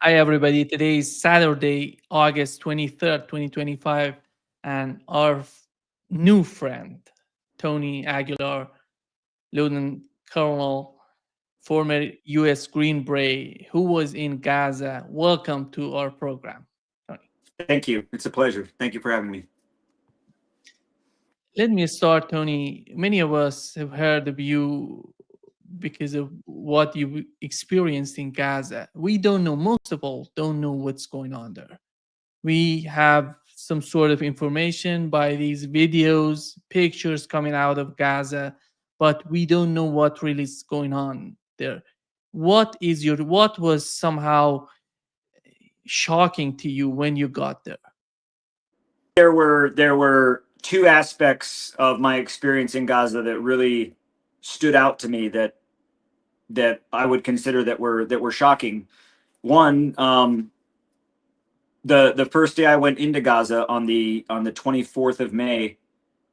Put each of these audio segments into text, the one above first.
Hi, everybody. Today is Saturday, August 23rd, 2025, and our new friend, Tony Aguilar, Lieutenant Colonel, former U.S. Green Beret, who was in Gaza. Welcome to our program, Tony. Thank you. It's a pleasure. Thank you for having me. Let me start, Tony. Many of us have heard of you because of what you experienced in Gaza. We don't know, most of all, don't know what's going on there. We have some sort of information by these videos, pictures coming out of Gaza, but we don't know what really is going on there. What was somehow shocking to you when you got there? There were two aspects of my experience in Gaza that really stood out to me that I would consider that were shocking. One, the first day I went into Gaza on the 24th of May,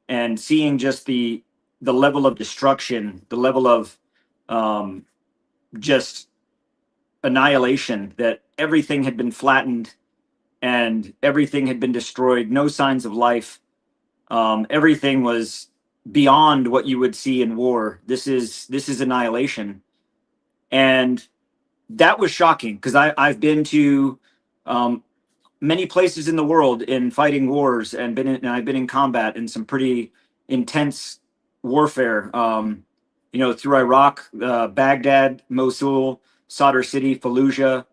and seeing just the level of destruction, the level of um, just annihilation, that everything had been flattened and everything had been destroyed, no signs of life. Everything was beyond what you would see in war. This is annihilation, and that was shocking because I've been to um, many places in the world in fighting wars, and I've been in combat in some pretty intense warfare. Through Iraq, Baghdad, Mosul, Sadr City, Fallujah,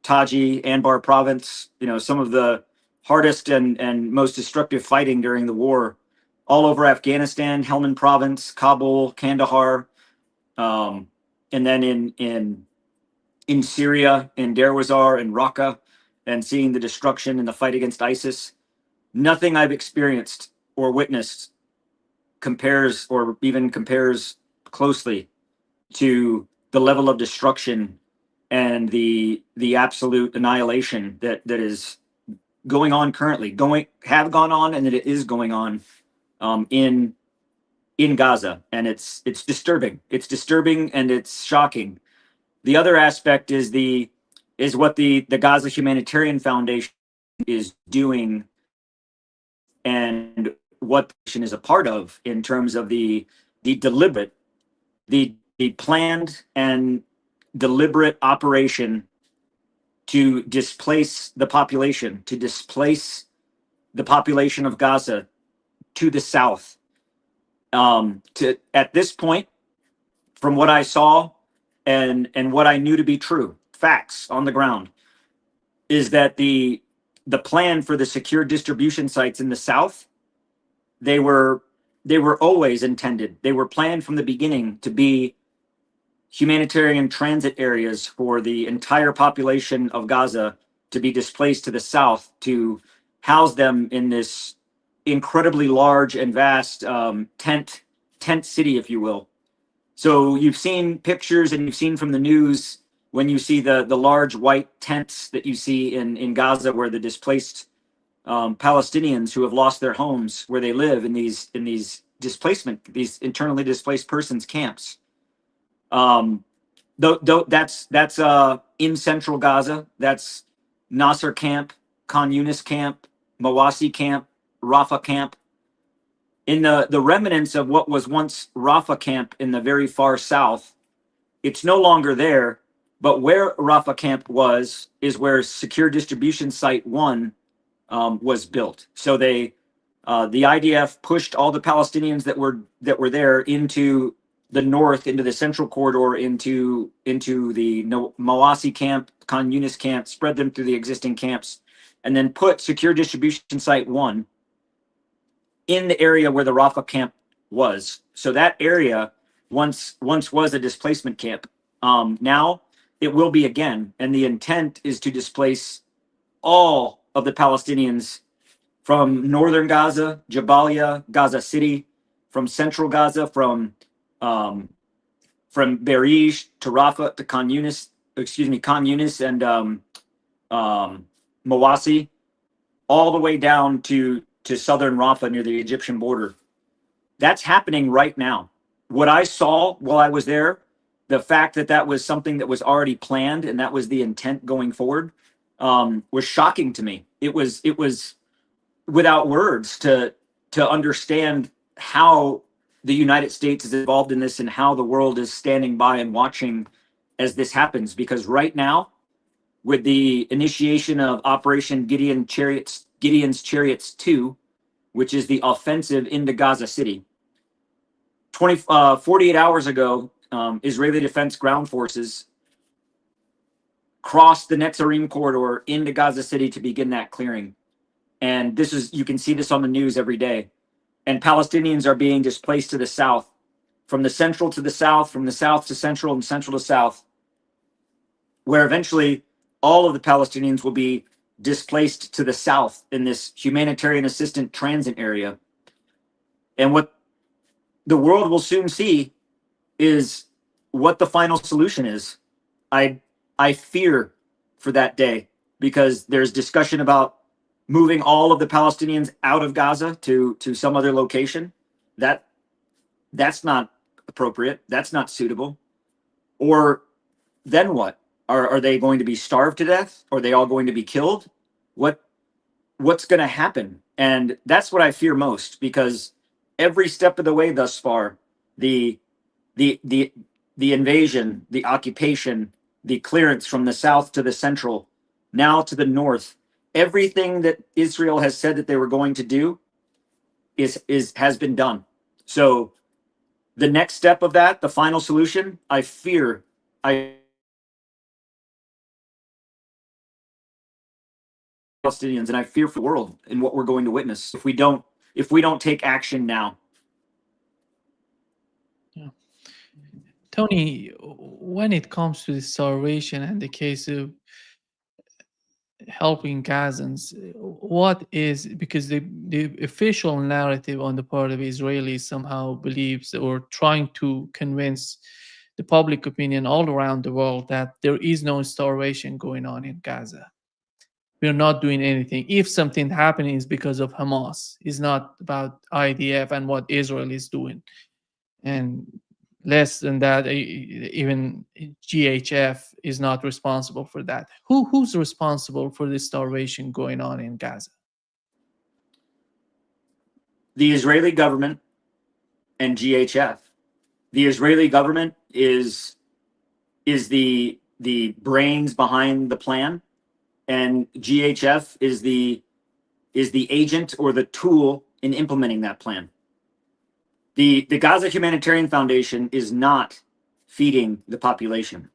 Taji, Anbar province, some of the hardest and most destructive fighting during the war, all over Afghanistan, Helmand province, Kabul, Kandahar, um, and then in Syria, in Darwazar and Raqqa, and seeing the destruction in the fight against ISIS. Nothing I've experienced or witnessed compares closely to the level of destruction and the absolute annihilation that is going on currently, have gone on, and that it is going on in Gaza, and it's disturbing. It's disturbing and it's shocking. The other aspect is what the Gaza Humanitarian Foundation is doing, and what the nation is a part of, in terms of the deliberate, the planned and deliberate operation to displace the population, of Gaza to the south. To At this point, from what I saw and what I knew to be true, facts on the ground, is that the plan for the secure distribution sites in the south, they were always intended. They were planned from the beginning to be humanitarian transit areas for the entire population of Gaza to be displaced to the south, to house them in this incredibly large and vast tent city, if you will. So you've seen pictures and you've seen from the news, when you see the large white tents that you see in Gaza, where the displaced Palestinians who have lost their homes, where they live in these internally displaced persons camps. Um, that's in central Gaza. That's Nasser camp, Khan Yunis camp, Mawasi camp, Rafah camp. In the remnants of what was once Rafah camp in the very far south, it's no longer there. But where Rafah camp was is where Secure Distribution Site 1 was built. So the IDF pushed all the Palestinians that were there into the north, into the central corridor, into the Mawasi camp, Khan Yunis camp, spread them through the existing camps, and then put Secure Distribution Site 1 in the area where the Rafah camp was. So that area once was a displacement camp. Now it will be again, and the intent is to displace all of the Palestinians from northern Gaza, Jabalia, Gaza City, from central Gaza, um, from Berij to Rafah to Khan Yunis and um, Mawasi, all the way down to southern Rafah near the Egyptian border. That's happening right now. What I saw while I was there the fact that that was something that was already planned and that was the intent going forward was shocking to me. It was without words to understand how the United States is involved in this and how the world is standing by and watching as this happens. Because right now, with the initiation of Operation Gideon's Chariots 2, which is the offensive into Gaza City, 48 hours ago, Israeli Defense Ground Forces crossed the Netzarim corridor into Gaza City to begin that clearing. And this is, you can see this on the news every day. And Palestinians are being displaced to the south, from the central to the south, from the south to central, and central to south, where eventually all of the Palestinians will be displaced to the south in this humanitarian assistance transit area. And what the world will soon see is what the final solution is. I fear for that day, because there's discussion about moving all of the Palestinians out of Gaza to some other location. That's not appropriate. That's not suitable. Or then what? Are they going to be starved to death? Are they all going to be killed? What's going to happen? And that's what I fear most, because every step of the way thus far, the the invasion, the occupation, the clearance from the south to the central, now to the north, everything that Israel has said that they were going to do has been done. So the next step of that, the final solution, I Palestinians, and I fear for the world and what we're going to witness if we don't take action now. Yeah. Tony, when it comes to the starvation and the case of helping Gazans, what is, because the official narrative on the part of Israelis somehow believes or trying to convince the public opinion all around the world that there is no starvation going on in Gaza. We're not doing anything. If something happening is because of Hamas. It's not about IDF and what Israel is doing. And less than that, even GHF is not responsible for that. Who's responsible for the starvation going on in Gaza? The Israeli government and GHF. The Israeli government is the brains behind the plan, and GHF is the agent or the tool in implementing that plan. The Gaza Humanitarian Foundation is not feeding the population.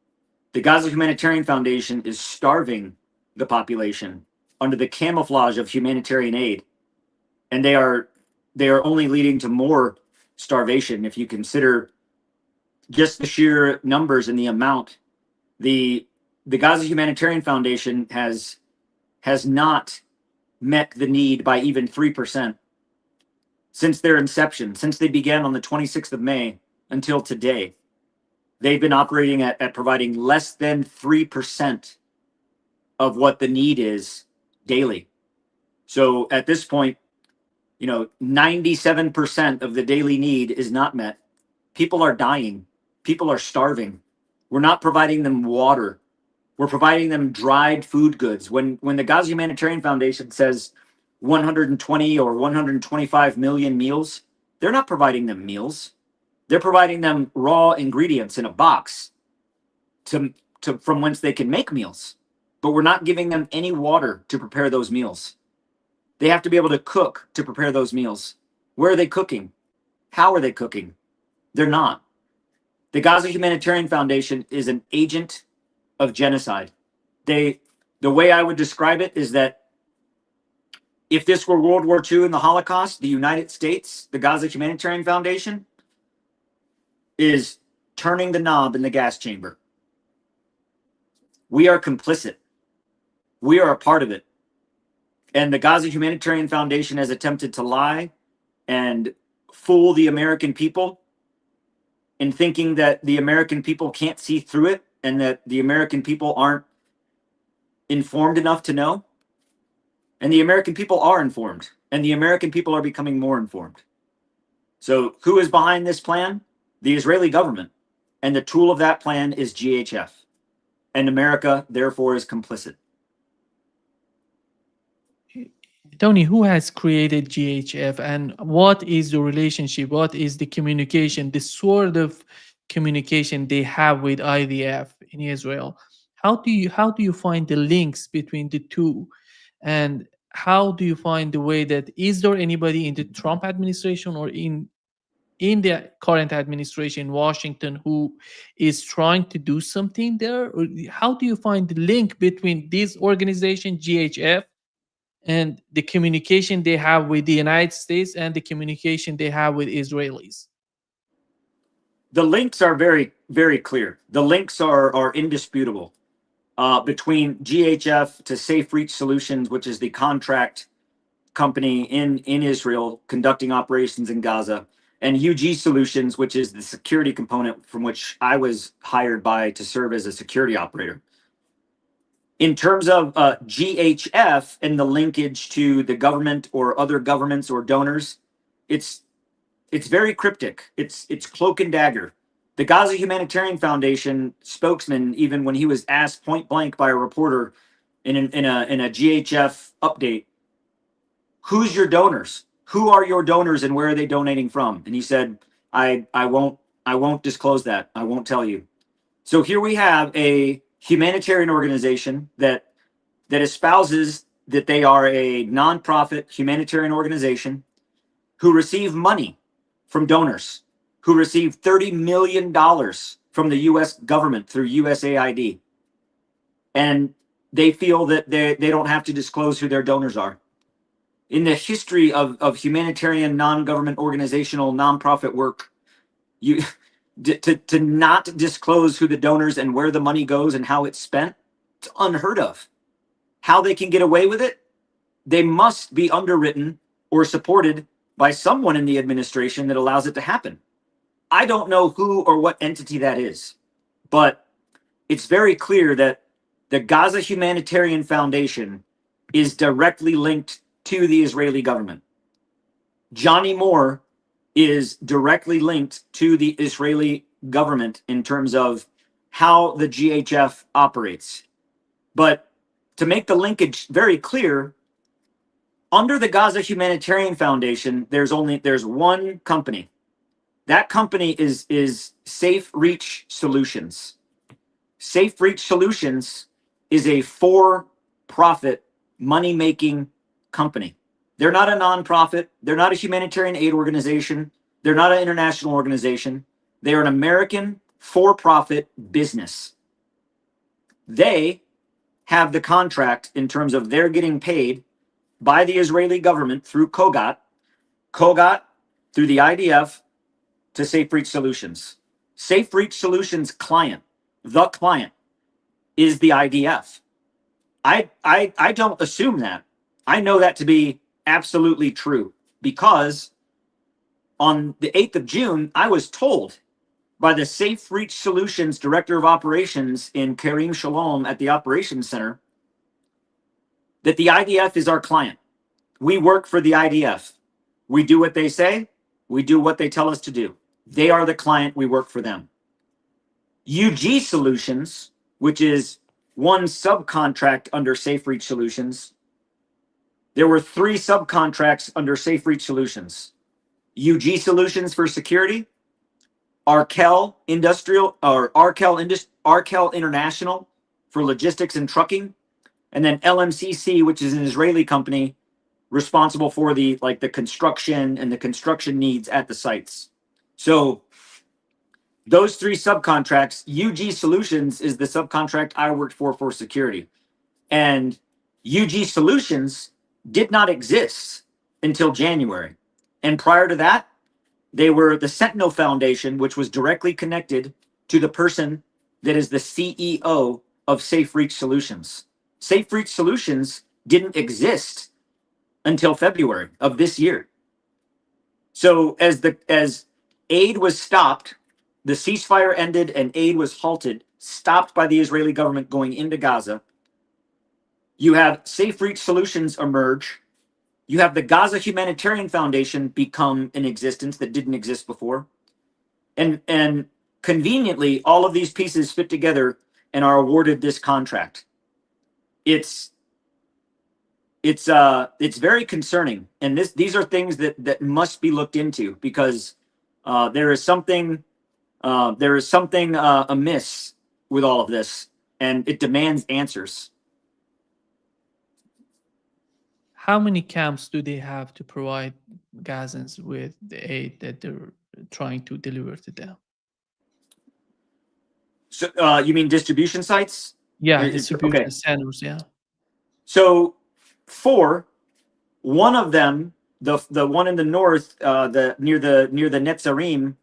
The Gaza Humanitarian Foundation is starving the population under the camouflage of humanitarian aid, and they are only leading to more starvation. If you consider just the sheer numbers and the amount, the Gaza Humanitarian Foundation has not met the need by even 3% since their inception, since they began on the 26th of May until today. They've been operating at providing less than 3% of what the need is daily. So at this point, 97% of the daily need is not met. People are dying. People are starving. We're not providing them water. We're providing them dried food goods. When the Gaza Humanitarian Foundation says 120 or 125 million meals, they're not providing them meals. They're providing them raw ingredients in a box to from whence they can make meals. But we're not giving them any water to prepare those meals. They have to be able to cook to prepare those meals. Where are they cooking? How are they cooking? They're not. The Gaza Humanitarian Foundation is an agent of genocide. The way I would describe it is that if this were World War II and the Holocaust, the United States, the Gaza Humanitarian Foundation, is turning the knob in the gas chamber. We are complicit. We are a part of it. And the Gaza Humanitarian Foundation has attempted to lie and fool the American people in thinking that the American people can't see through it and that the American people aren't informed enough to know. And the American people are informed, and the American people are becoming more informed. So who is behind this plan? The Israeli government. And the tool of that plan is GHF. And America, therefore, is complicit. Tony, who has created GHF and what is the relationship? What is the communication, the sort of communication they have with IDF in Israel? How do you find the links between the two? And how do you find the way that is there anybody in the Trump administration or in the current administration in Washington who is trying to do something there? Or how do you find the link between this organization, GHF, and the communication they have with the United States and the communication they have with Israelis? The links are very, very clear. The links are indisputable between GHF to Safe Reach Solutions, which is the contract company in Israel conducting operations in Gaza, and UG Solutions, which is the security component from which I was hired by to serve as a security operator. In terms of GHF and the linkage to the government or other governments or donors, it's very cryptic. It's cloak and dagger. The Gaza Humanitarian Foundation spokesman, even when he was asked point blank by a reporter in a GHF update, "Who's your donors? Who are your donors and where are they donating from?" And he said, "I won't disclose that. I won't tell you." So here we have a humanitarian organization that espouses that they are a nonprofit humanitarian organization who receive money from donors, who receive $30 million from the US government through USAID. And they feel that they don't have to disclose who their donors are. In the history of humanitarian, non-government organizational, nonprofit work, you to not disclose who the donors and where the money goes and how it's spent, it's unheard of. How they can get away with it? They must be underwritten or supported by someone in the administration that allows it to happen. I don't know who or what entity that is, but it's very clear that the Gaza Humanitarian Foundation is directly linked to the Israeli government. Johnny Moore is directly linked to the Israeli government in terms of how the GHF operates. But to make the linkage very clear, under the Gaza Humanitarian Foundation, there's one company. That company is Safe Reach Solutions. Safe Reach Solutions is a for-profit money-making company. They're not a nonprofit. They're not a humanitarian aid organization. They're not an international organization. They are an American for-profit business. They have the contract in terms of they're getting paid by the Israeli government through Kogat through the IDF to Safe Reach Solutions. Safe Reach Solutions client, the client, is the IDF. I don't assume that. I know that to be absolutely true because on the 8th of June, I was told by the Safe Reach Solutions Director of Operations in Karim Shalom at the Operations Center that the IDF is our client. We work for the IDF. We do what they say. We do what they tell us to do. They are the client. We work for them. UG Solutions, which is one subcontract under Safe Reach Solutions. There were 3 subcontracts under Safe Reach Solutions. UG Solutions for security, Arkel International for logistics and trucking, and then LMCC, which is an Israeli company responsible for the construction and the construction needs at the sites. So those 3 subcontracts, UG Solutions is the subcontract I worked for security. And UG Solutions did not exist until January. And prior to that, they were the Sentinel Foundation, which was directly connected to the person that is the CEO of Safe Reach Solutions. Safe Reach Solutions didn't exist until February of this year. So as aid was stopped, the ceasefire ended and aid was halted, stopped by the Israeli government going into Gaza. You have Safe Reach Solutions emerge. You have the Gaza Humanitarian Foundation become in existence that didn't exist before. And Conveniently, all of these pieces fit together and are awarded this contract. It's it's very concerning, and these are things that must be looked into, because there is something amiss with all of this, and it demands answers. How many camps do they have to provide Gazans with the aid that they're trying to deliver to them? So you mean distribution sites? Yeah, Okay. distribution centers. Yeah. So 4, one of them, the one in the north, the near the Netzarim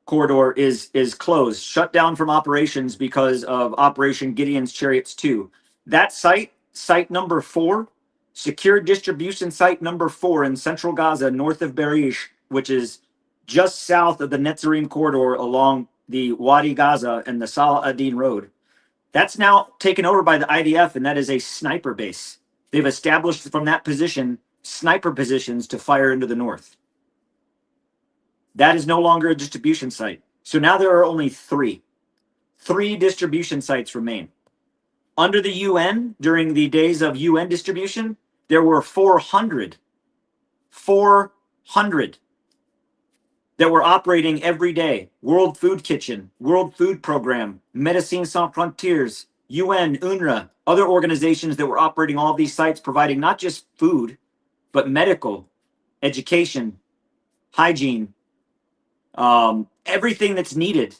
corridor is closed, shut down from operations because of Operation Gideon's Chariots 2. That site number 4, secure distribution site number 4 in central Gaza, north of Beret, which is just south of the Netzarim corridor along the Wadi Gaza and the Salah ad-Din road. That's now taken over by the IDF, and that is a sniper base. They've established from that position sniper positions to fire into the north. That is no longer a distribution site. So now there are only 3. 3 distribution sites remain. Under the UN, during the days of UN distribution, there were 400 that were operating every day. World Food Kitchen, World Food Program, Médecins Sans Frontières, UN, UNRWA, other organizations that were operating all of these sites, providing not just food, but medical, education, hygiene, everything that's needed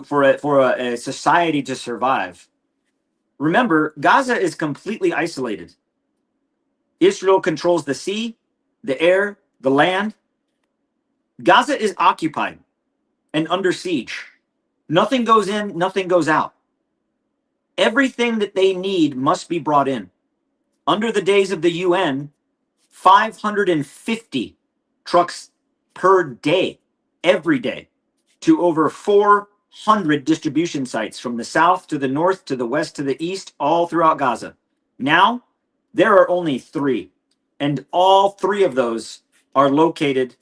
for a society to survive. Remember, Gaza is completely isolated. Israel controls the sea, the air, the land. Gaza is occupied and under siege. Nothing goes in, nothing goes out. Everything that they need must be brought in. Under the days of the UN, 550 trucks per day, every day, to over 400 distribution sites from the south to the north to the west to the east, all throughout Gaza. Now, there are only 3, and all 3 of those are located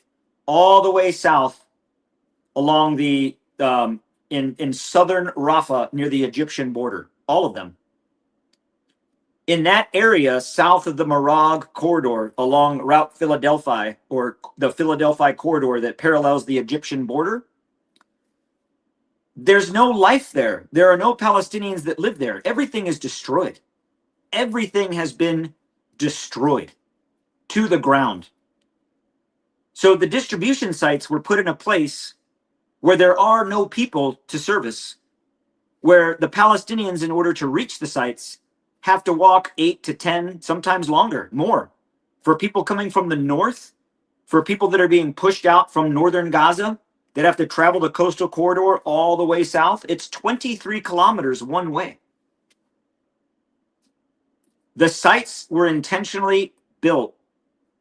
all the way south along the in southern Rafah near the Egyptian border. All of them. In that area south of the Marag corridor along Route Philadelphia, or the Philadelphia corridor that parallels the Egyptian border, there's no life there. There are no Palestinians that live there. Everything is destroyed. Everything has been destroyed to the ground. So the distribution sites were put in a place where there are no people to service, where the Palestinians, in order to reach the sites, have to walk 8 to 10, sometimes longer, more. For people coming from the north, for people that are being pushed out from northern Gaza, that have to travel the coastal corridor all the way south, it's 23 kilometers one way. The sites were intentionally built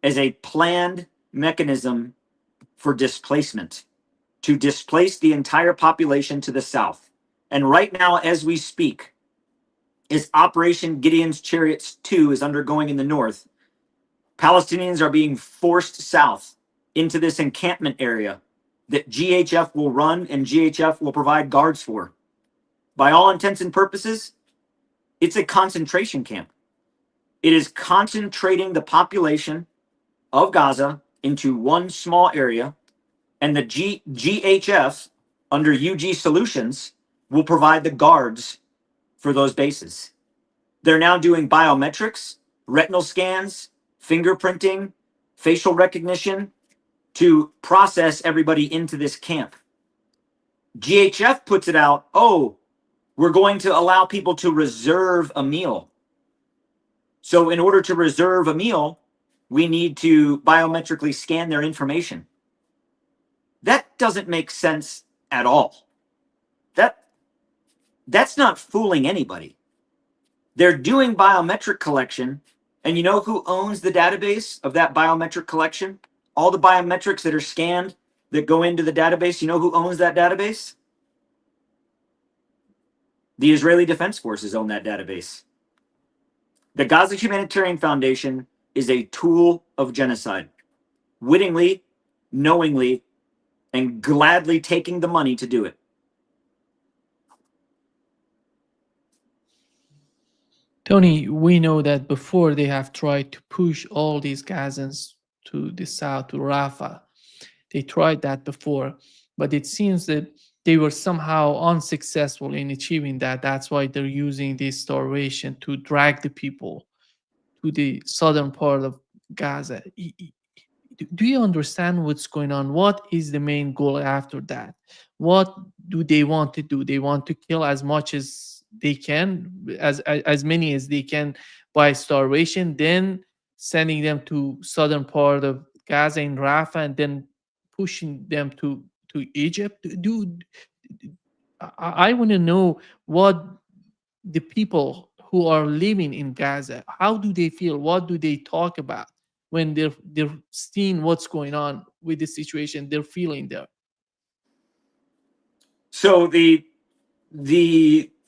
as a planned mechanism for displacement, to displace the entire population to the south. And right now, as we speak, as Operation Gideon's Chariots 2 is undergoing in the north, Palestinians are being forced south into this encampment area that GHF will run and GHF will provide guards for. By all intents and purposes, it's a concentration camp. It is concentrating the population of Gaza into one small area, and the GHF, under UG Solutions, will provide the guards for those bases. They're now doing biometrics, retinal scans, fingerprinting, facial recognition to process everybody into this camp. GHF puts it out, oh, we're going to allow people to reserve a meal. So in order to reserve a meal, we need to biometrically scan their information. That doesn't make sense at all. That's not fooling anybody. They're doing biometric collection, and you know who owns the database of that biometric collection? All the biometrics that are scanned that go into the database, you know who owns that database? The Israeli Defense Forces own that database. The Gaza Humanitarian Foundation is a tool of genocide. Wittingly, knowingly, and gladly taking the money to do it. Tony, we know that before they have tried to push all these Gazans to the south, to Rafah. They tried that before, but it seems that they were somehow unsuccessful in achieving that. That's why they're using this starvation to drag the people to the southern part of Gaza. Do you understand what's going on? What is the main goal after that? What do they want to do? They want to kill as much as they can, as many as they can by starvation, then sending them to southern part of Gaza in Rafah, and then pushing them to Egypt. I want to know what the people who are living in Gaza, how do they feel? What do they talk about when they're seeing what's going on with the situation they're feeling there? So the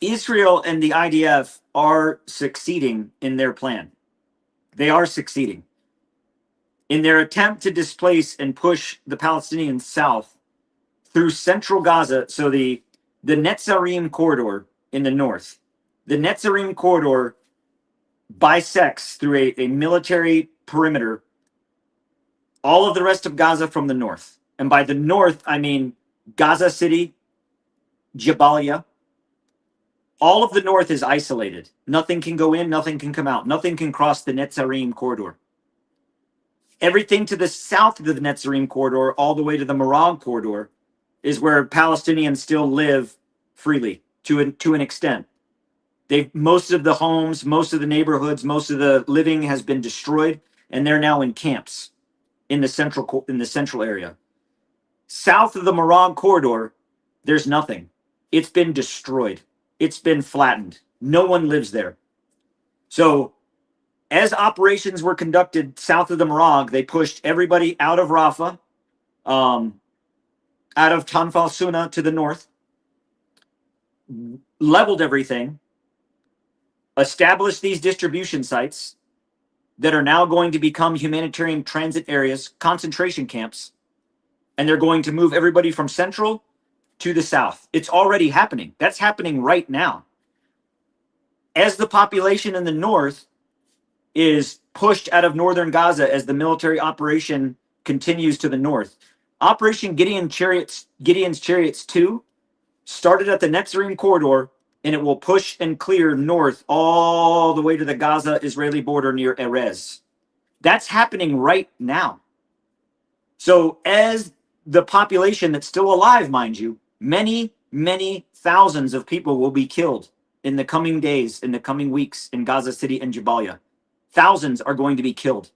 Israel and the IDF are succeeding in their plan. They are succeeding in their attempt to displace and push the Palestinians south through central Gaza. So the Netzarim corridor in the north, the Netzarim corridor bisects through a military perimeter all of the rest of Gaza from the north. And by the north, I mean Gaza City, Jabalia. All of the north is isolated. Nothing can go in, nothing can come out. Nothing can cross the Netzarim corridor. Everything to the south of the Netzarim corridor, all the way to the Marag corridor, is where Palestinians still live freely to an extent. Most of the homes, most of the neighborhoods, most of the living has been destroyed, and they're now in camps in the central area. South of the Marag corridor, there's nothing. It's been destroyed. It's been flattened. No one lives there. So, as operations were conducted south of the Marag, they pushed everybody out of Rafah, out of Tanfal Suna to the north, leveled everything, established these distribution sites that are now going to become humanitarian transit areas, concentration camps, and they're going to move everybody from central to the south. It's already happening. That's happening right now. As the population in the north is pushed out of northern Gaza as the military operation continues to the north. Operation Gideon's Chariots 2 started at the Netzarim corridor, and it will push and clear north all the way to the Gaza-Israeli border near Erez. That's happening right now. So as the population that's still alive, mind you, many, many thousands of people will be killed in the coming days, in the coming weeks in Gaza City and Jabalia. Thousands are going to be killed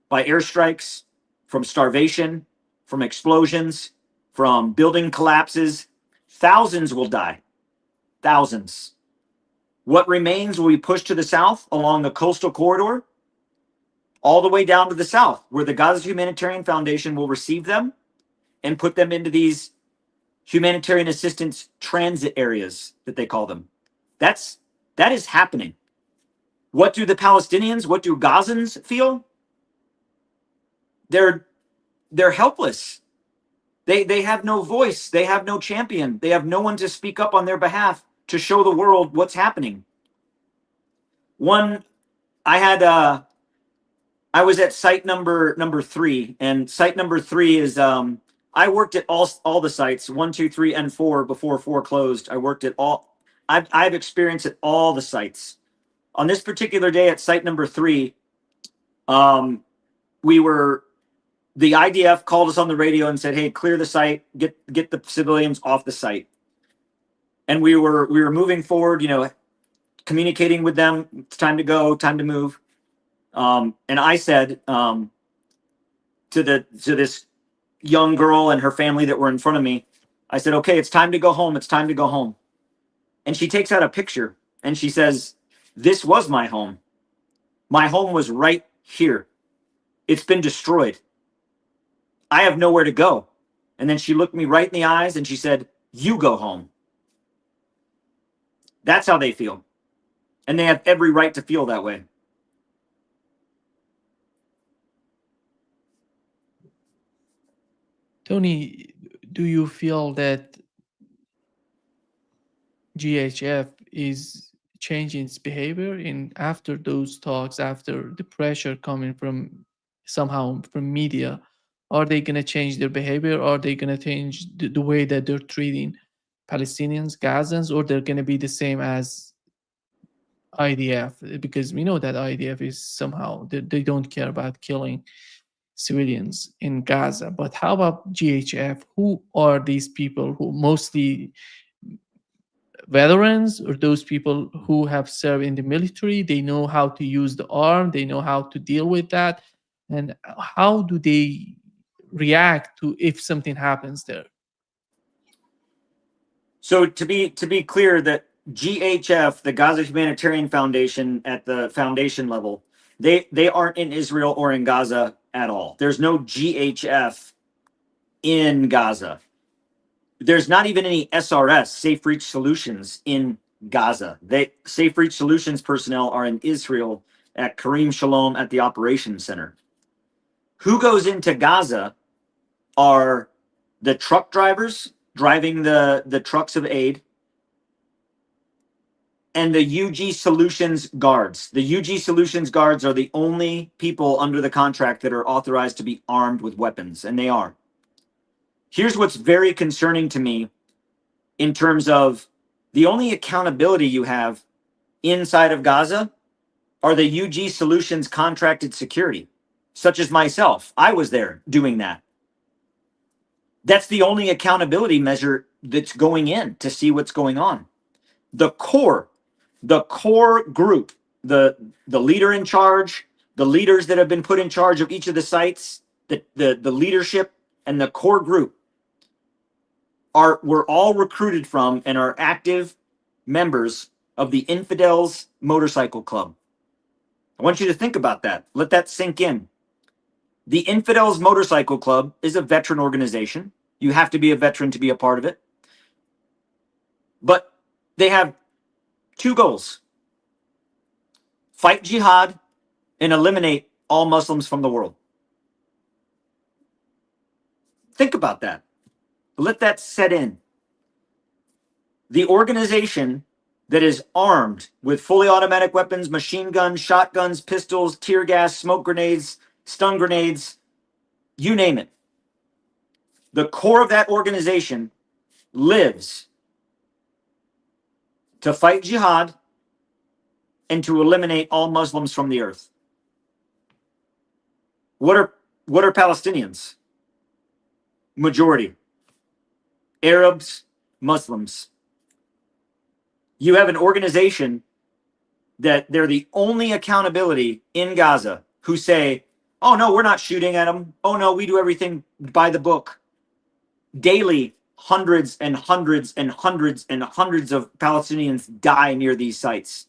by airstrikes, from starvation, from explosions, from building collapses. Thousands will die. Thousands. What remains will be pushed to the south along the coastal corridor, all the way down to the south, where the Gaza Humanitarian Foundation will receive them and put them into these humanitarian assistance transit areas that they call them. That is happening. What do the Palestinians, what do Gazans feel? They're helpless. They have no voice. They have no champion. They have no one to speak up on their behalf to show the world what's happening. I was at site number 3, and site number 3 is I worked at all the sites 1, 2, 3, and 4 before 4 closed. I worked at all. I've experienced at all the sites. On this particular day at site number 3, the IDF called us on the radio and said, "Hey, clear the site, get the civilians off the site." And we were moving forward, communicating with them. It's time to go, time to move. And I said to this young girl and her family that were in front of me, I said, "Okay, it's time to go home. It's time to go home." And she takes out a picture and she says, "This was my home. My home was right here. It's been destroyed. I have nowhere to go." And then she looked me right in the eyes and she said, "You go home." That's how they feel. And they have every right to feel that way. Tony, do you feel that GHF is changing its behavior in after those talks, after the pressure coming from somehow from media? Are they going to change their behavior? Are they going to change the way that they're treating Palestinians, Gazans, or they're going to be the same as IDF? Because we know that IDF is somehow they don't care about killing civilians in Gaza. But how about GHF? Who are these people who mostly veterans or those people who have served in the military? They know how to use the arm, they know how to deal with that. And how do they react to if something happens there? So to be clear, that GHF, the Gaza Humanitarian Foundation, at the foundation level, they aren't in Israel or in Gaza at all. There's no GHF in Gaza. There's not even any SRS, Safe Reach Solutions, in Gaza. Safe Reach Solutions personnel are in Israel at Kareem Shalom at the Operations Center. Who goes into Gaza are the truck drivers driving the trucks of aid, and the UG Solutions guards. The UG Solutions guards are the only people under the contract that are authorized to be armed with weapons, and they are. Here's what's very concerning to me in terms of the only accountability you have inside of Gaza are the UG Solutions contracted security, such as myself. I was there doing that. That's the only accountability measure that's going in to see what's going on. The core group, the leader in charge, the leaders that have been put in charge of each of the sites, the leadership and the core group were all recruited from and are active members of the Infidels Motorcycle Club. I want you to think about that. Let that sink in. The Infidels Motorcycle Club is a veteran organization. You have to be a veteran to be a part of it. But they have two goals: fight jihad and eliminate all Muslims from the world. Think about that. Let that set in. The organization that is armed with fully automatic weapons, machine guns, shotguns, pistols, tear gas, smoke grenades, stun grenades, you name it. The core of that organization lives to fight jihad and to eliminate all Muslims from the earth. What are Palestinians? Majority Arabs, Muslims. You have an organization that they're the only accountability in Gaza who say, oh no, we're not shooting at them. Oh no, we do everything by the book. Daily, hundreds and hundreds and hundreds and hundreds of Palestinians die near these sites.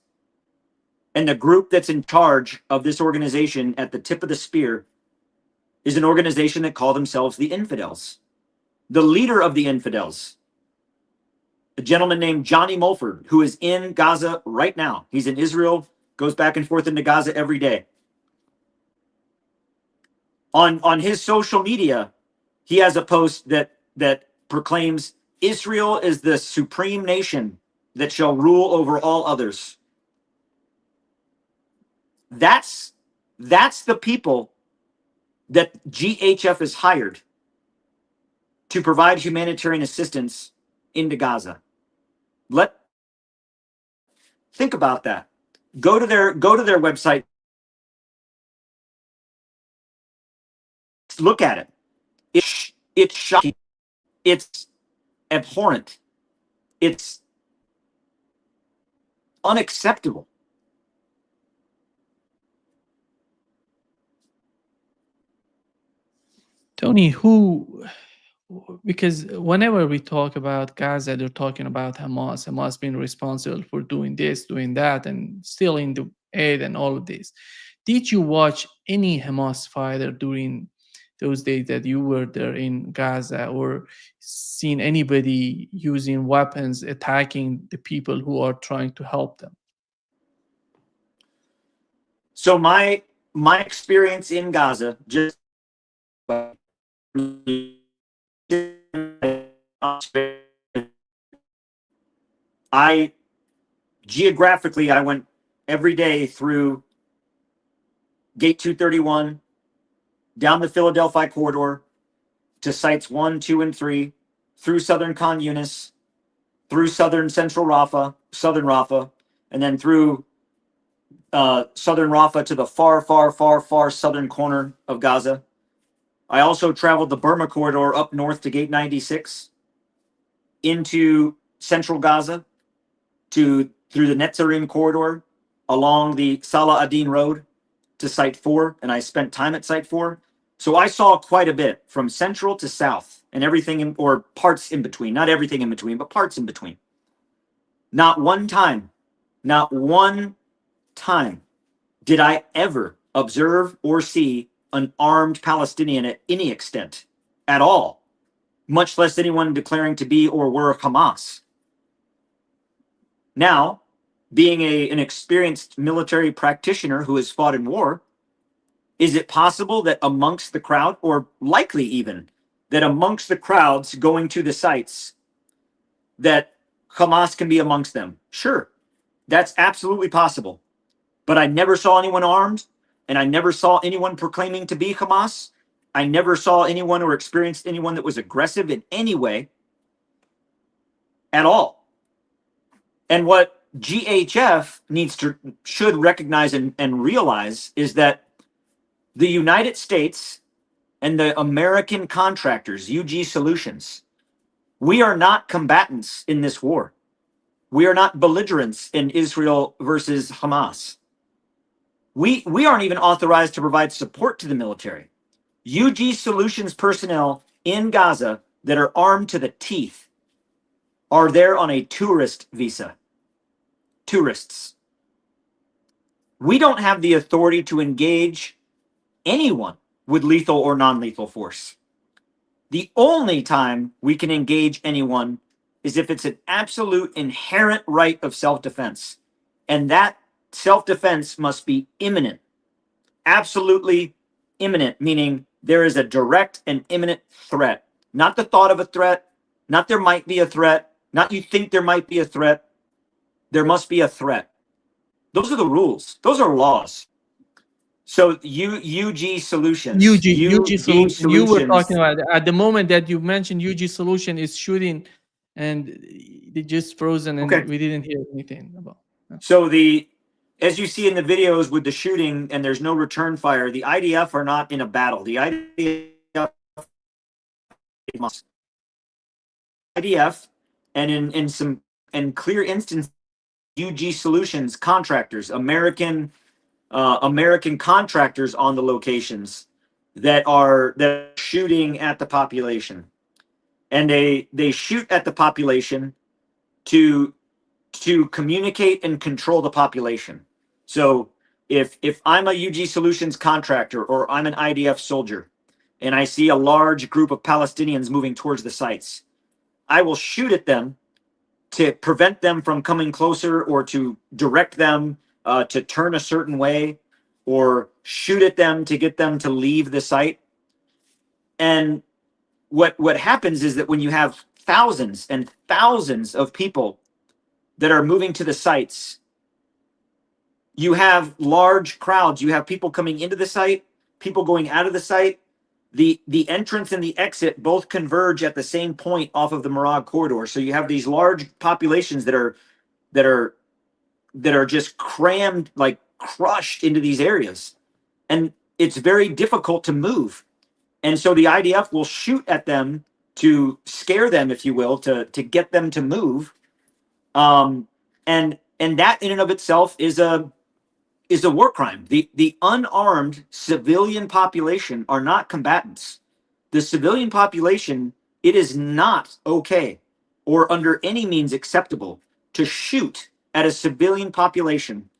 And the group that's in charge of this organization at the tip of the spear is an organization that call themselves the Infidels. The leader of the Infidels, a gentleman named Johnny Mulford, who is in Gaza right now. He's in Israel, goes back and forth into Gaza every day. On his social media, he has a post that proclaims Israel is the supreme nation that shall rule over all others. That's the people that GHF has hired to provide humanitarian assistance into Gaza. Think about that. Go to their website. Look at it. It's shocking. It's abhorrent. It's unacceptable. Tony, who, because whenever we talk about Gaza, they're talking about Hamas being responsible for doing this, doing that, and stealing the aid and all of this. Did you watch any Hamas fighter during those days that you were there in Gaza, or seen anybody using weapons attacking the people who are trying to help them? So my experience in Gaza, just I geographically, I went every day through Gate 231, down the Philadelphia corridor to sites 1, 2, and 3, through southern Khan Yunis, through southern central Rafah, southern Rafah, and then through southern Rafah to the far, far, far, far southern corner of Gaza. I also traveled the Burma corridor up north to Gate 96, into central Gaza, through the Netzarim corridor, along the Salah ad-Din road to Site 4, and I spent time at Site 4. So I saw quite a bit from central to south and everything in, or parts in between. Not everything in between, but parts in between. Not one time did I ever observe or see an armed Palestinian at any extent at all, much less anyone declaring to be or were Hamas. Now, being an experienced military practitioner who has fought in war, is it possible that amongst the crowd, or likely even, that amongst the crowds going to the sites, that Hamas can be amongst them? Sure, that's absolutely possible. But I never saw anyone armed, and I never saw anyone proclaiming to be Hamas. I never saw anyone or experienced anyone that was aggressive in any way at all. And what GHF should recognize and realize is that the United States and the American contractors, UG Solutions, we are not combatants in this war. We are not belligerents in Israel versus Hamas. We aren't even authorized to provide support to the military. UG Solutions personnel in Gaza that are armed to the teeth are there on a tourist visa. Tourists. We don't have the authority to engage anyone with lethal or non-lethal force. The only time we can engage anyone is if it's an absolute inherent right of self-defense. And that self-defense must be imminent. Absolutely imminent, meaning there is a direct and imminent threat. Not the thought of a threat, not there might be a threat, not you think there might be a threat. There must be a threat. Those are the rules. Those are laws. So UG Solutions, UG UG solution. You were talking Solutions. about at the moment that you mentioned UG solution is shooting, and they just frozen, and Okay. we didn't hear anything about. So as you see in the videos with the shooting and there's no return fire, the IDF are not in a battle. The IDF and in some clear instances, UG Solutions contractors, American contractors on the locations that are shooting at the population, and they shoot at the population to communicate and control the population. So if I'm a UG Solutions contractor or I'm an IDF soldier and I see a large group of Palestinians moving towards the sites, I will shoot at them to prevent them from coming closer, or to direct them to turn a certain way, or shoot at them to get them to leave the site. And what happens is that when you have thousands and thousands of people that are moving to the sites, you have large crowds. You have people coming into the site, people going out of the site. The entrance and the exit both converge at the same point off of the Marag corridor. So you have these large populations that are just crammed, like crushed into these areas, and it's very difficult to move. And so the IDF will shoot at them to scare them, if you will, to get them to move. And that in and of itself is a war crime. The unarmed civilian population are not combatants. The civilian population, it is not okay or under any means acceptable to shoot at a civilian population,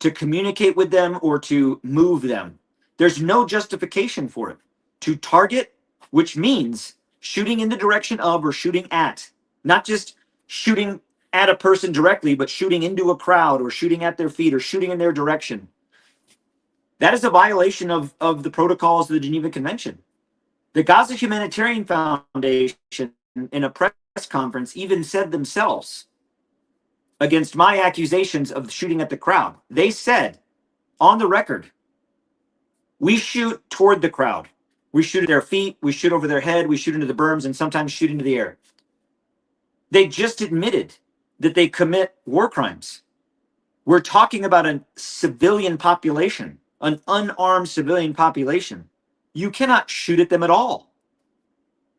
to communicate with them, or to move them. There's no justification for it. To target, which means shooting in the direction of or shooting at, not just shooting at a person directly, but shooting into a crowd or shooting at their feet or shooting in their direction. That is a violation of the protocols of the Geneva Convention. The Gaza Humanitarian Foundation, in a press conference, even said themselves, against my accusations of shooting at the crowd, they said on the record, we shoot toward the crowd. We shoot at their feet, we shoot over their head, we shoot into the berms, and sometimes shoot into the air. They just admitted that they commit war crimes. We're talking about a civilian population, an unarmed civilian population. You cannot shoot at them at all.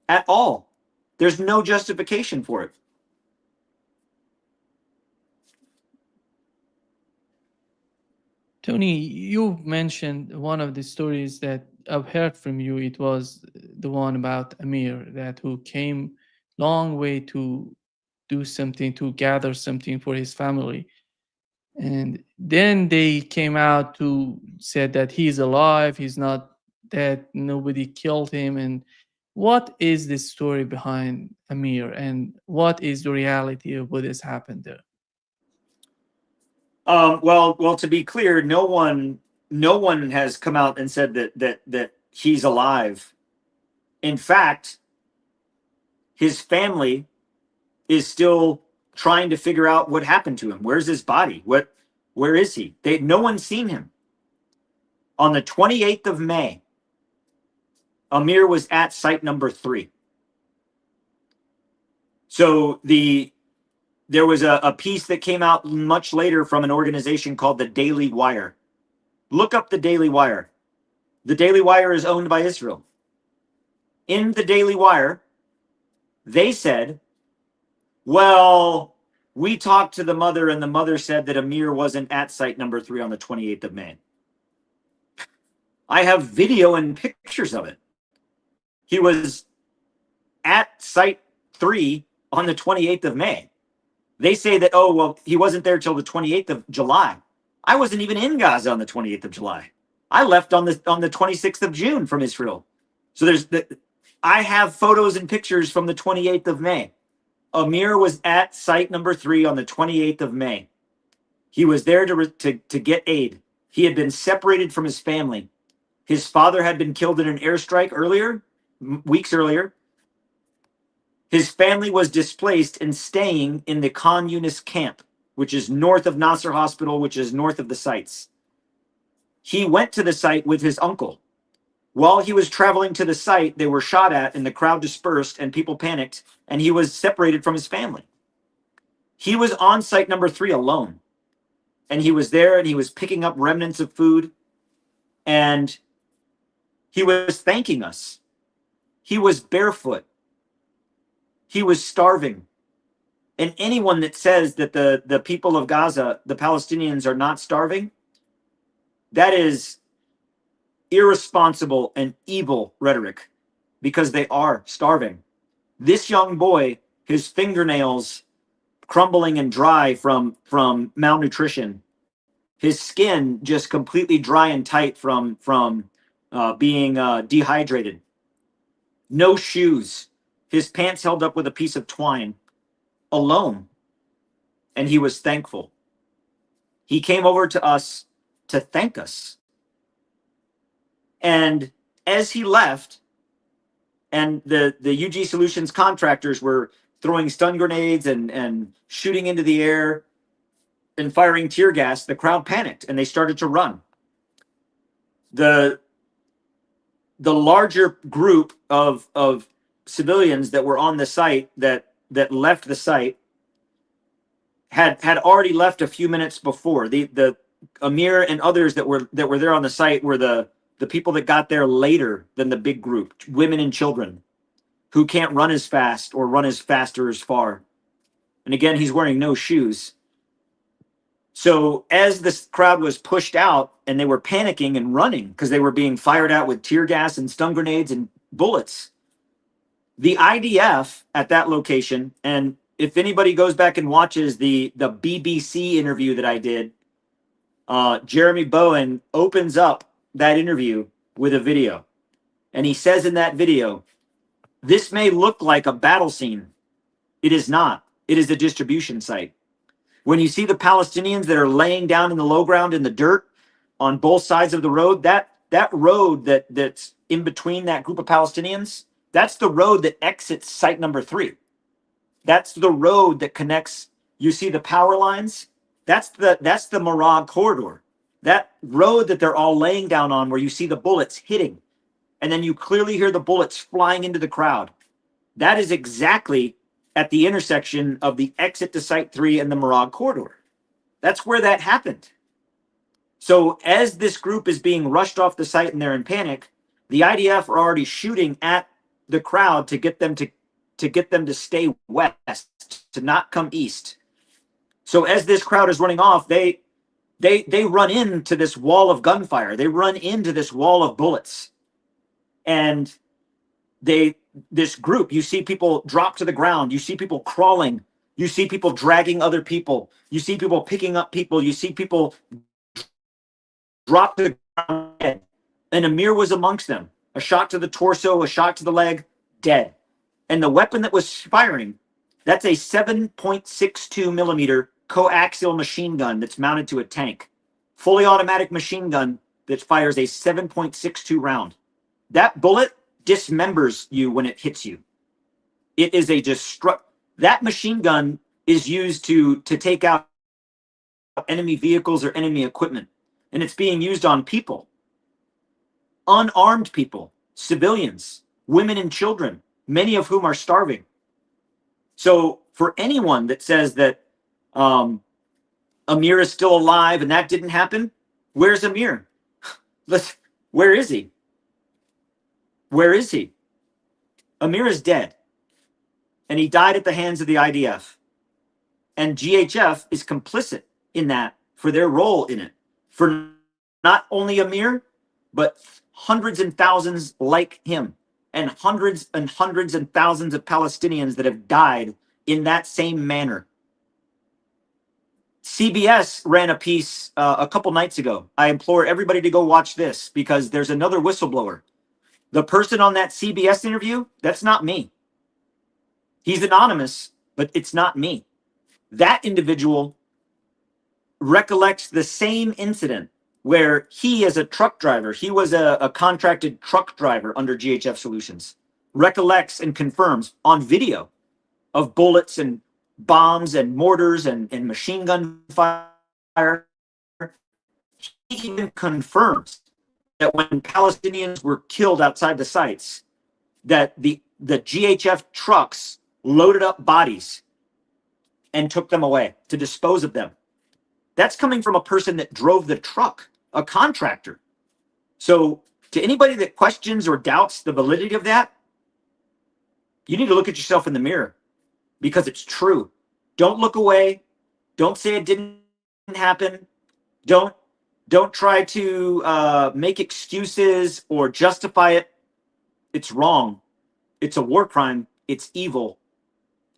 At all. There's no justification for it. Tony, you mentioned one of the stories that I've heard from you. It was the one about Amir, that who came long way to do something, to gather something for his family. And then they came out to said that he's alive, he's not dead, nobody killed him. And what is the story behind Amir, and what is the reality of what has happened there? Well, to be clear, no one has come out and said that he's alive. In fact, his family is still trying to figure out what happened to him. Where's his body? Where is he? No one's seen him. On the 28th of May, Amir was at site number 3. So there was a piece that came out much later from an organization called the Daily Wire. Look up the Daily Wire. The Daily Wire is owned by Israel. In the Daily Wire, they said, well, we talked to the mother, and the mother said that Amir wasn't at site number 3 on the 28th of May. I have video and pictures of it. He was at site 3 on the 28th of May. They say that, oh, well, he wasn't there till the 28th of July. I wasn't even in Gaza on the 28th of July. I left on the 26th of June from Israel. So I have photos and pictures from the 28th of May. Amir was at site number 3 on the 28th of May. He was there to get aid. He had been separated from his family. His father had been killed in an airstrike weeks earlier. His family was displaced and staying in the Khan Yunis camp, which is north of Nasser Hospital, which is north of the sites. He went to the site with his uncle. While he was traveling to the site, they were shot at and the crowd dispersed and people panicked, and he was separated from his family. He was on site number 3 alone, and he was there and he was picking up remnants of food, and he was thanking us. He was barefoot. He was starving. And anyone that says that the people of Gaza, the Palestinians, are not starving, that is irresponsible and evil rhetoric, because they are starving. This young boy, his fingernails crumbling and dry from malnutrition, his skin just completely dry and tight from being dehydrated. No shoes. His pants held up with a piece of twine, alone. And he was thankful. He came over to us to thank us. And as he left, and the UG Solutions contractors were throwing stun grenades and shooting into the air and firing tear gas, the crowd panicked and they started to run. The larger group of civilians that were on the site that left the site had already left a few minutes before. The Amir and others that were there on the site were the people that got there later than the big group, women and children who can't run as fast or run as fast or as far. And again, he's wearing no shoes. So as this crowd was pushed out and they were panicking and running because they were being fired at with tear gas and stun grenades and bullets, the IDF at that location, and if anybody goes back and watches the BBC interview that I did, Jeremy Bowen opens up that interview with a video. And he says in that video, this may look like a battle scene. It is not. It is a distribution site. When you see the Palestinians that are laying down in the low ground in the dirt on both sides of the road, that that road that's in between that group of Palestinians, that's the road that exits site number 3. That's the road that connects. You see the power lines? That's the Marag corridor. That road that they're all laying down on, where you see the bullets hitting, and then you clearly hear the bullets flying into the crowd. That is exactly at the intersection of the exit to Site 3 and the Marag corridor. That's where that happened. So as this group is being rushed off the site and they're in panic, the IDF are already shooting at the crowd to get them to stay west, to not come east. So as this crowd is running off, they run into this wall of gunfire. They run into this wall of bullets. And this group, you see people drop to the ground, you see people crawling, you see people dragging other people, you see people picking up people, you see people drop to the ground dead. And Amir was amongst them. A shot to the torso, a shot to the leg, dead. And the weapon that was firing, that's a 7.62 millimeter coaxial machine gun that's mounted to a tank. Fully automatic machine gun that fires a 7.62 round. That bullet dismembers you when it hits you. It is a that machine gun is used to take out enemy vehicles or enemy equipment. And it's being used on people. Unarmed people, civilians, women and children, many of whom are starving. So for anyone that says that Amir is still alive and that didn't happen, where's Amir? Where is he? Where is he? Amir is dead. And he died at the hands of the IDF. And GHF is complicit in that for their role in it. For not only Amir, but hundreds and thousands like him. And hundreds and thousands of Palestinians that have died in that same manner. CBS ran a piece a couple nights ago. I implore everybody to go watch this because there's another whistleblower. The person on that CBS interview, that's not me. He's anonymous, but it's not me. That individual recollects the same incident where he, as a truck driver, he was a contracted truck driver under GHF Solutions, recollects and confirms on video of bullets and bombs and mortars and machine gun fire. He even confirms that when Palestinians were killed outside the sites, that the GHF trucks loaded up bodies and took them away to dispose of them. That's coming from a person that drove the truck, a contractor. So to anybody that questions or doubts the validity of that, you need to look at yourself in the mirror because it's true. Don't look away. Don't say it didn't happen. Don't try to make excuses or justify it. It's wrong. It's a war crime. It's evil.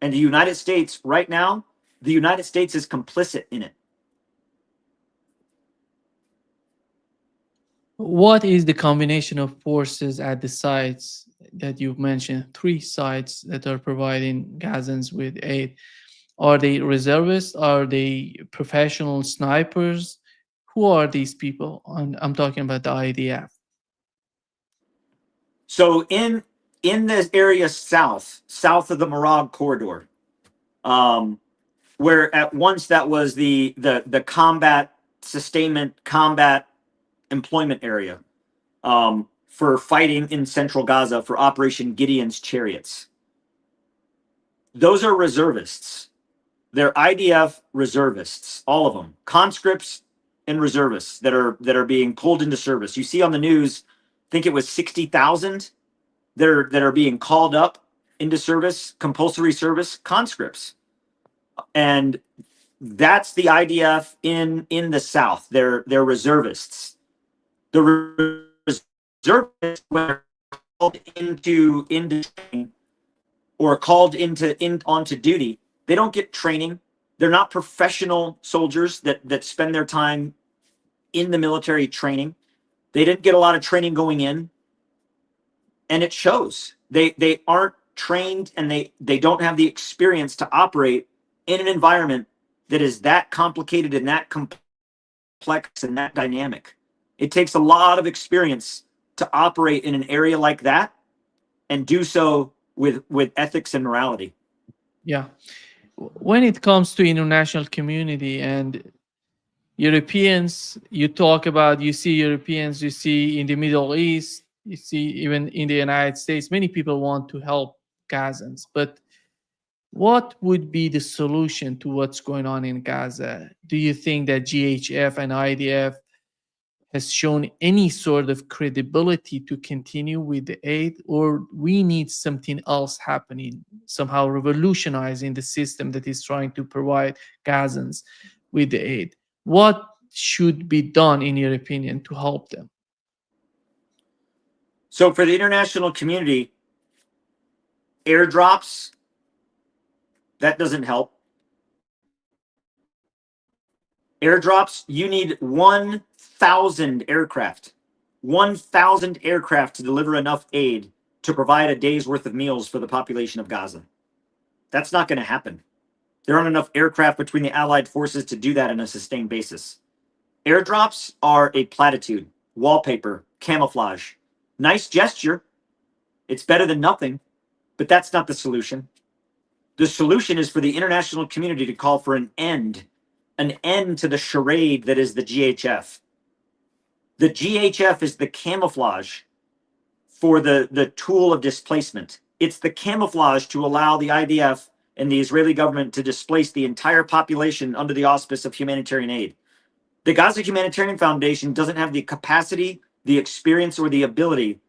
And the United States, right now, the United States is complicit in it. What is the combination of forces at the sites that you've mentioned? 3 sites that are providing Gazans with aid. Are they reservists? Are they professional snipers? Who are these people? I'm talking about the IDF. So in this area south of the Marag corridor, where at once that was the combat sustainment, combat employment area for fighting in central Gaza for Operation Gideon's Chariots. Those are reservists. They're IDF reservists, all of them, conscripts and reservists that are being pulled into service. You see on the news, I think it was 60,000 that are being called up into service, compulsory service, conscripts. And that's the IDF in the South. They're reservists. The reservists were called into training or called onto duty. They don't get training. They're not professional soldiers that spend their time in the military training. They didn't get a lot of training going in, and it shows. They aren't trained, and they don't have the experience to operate in an environment that is that complicated and that complex and that dynamic. It takes a lot of experience to operate in an area like that and do so with ethics and morality. Yeah. When it comes to international community and Europeans, you talk about, you see Europeans, you see in the Middle East, you see even in the United States, many people want to help Gazans. But what would be the solution to what's going on in Gaza? Do you think that GHF and IDF has shown any sort of credibility to continue with the aid, or we need something else happening, somehow revolutionizing the system that is trying to provide Gazans with the aid? What should be done, in your opinion, to help them? So for the international community, airdrops, that doesn't help. Airdrops, you need 1,000 aircraft. 1,000 aircraft to deliver enough aid to provide a day's worth of meals for the population of Gaza. That's not going to happen. There aren't enough aircraft between the Allied forces to do that on a sustained basis. Airdrops are a platitude, wallpaper, camouflage. Nice gesture. It's better than nothing, but that's not the solution. The solution is for the international community to call for an end to the charade that is the GHF. The GHF is the camouflage for the tool of displacement. It's the camouflage to allow the IDF and the Israeli government to displace the entire population under the auspice of humanitarian aid. The Gaza Humanitarian Foundation doesn't have the capacity, the experience, or the ability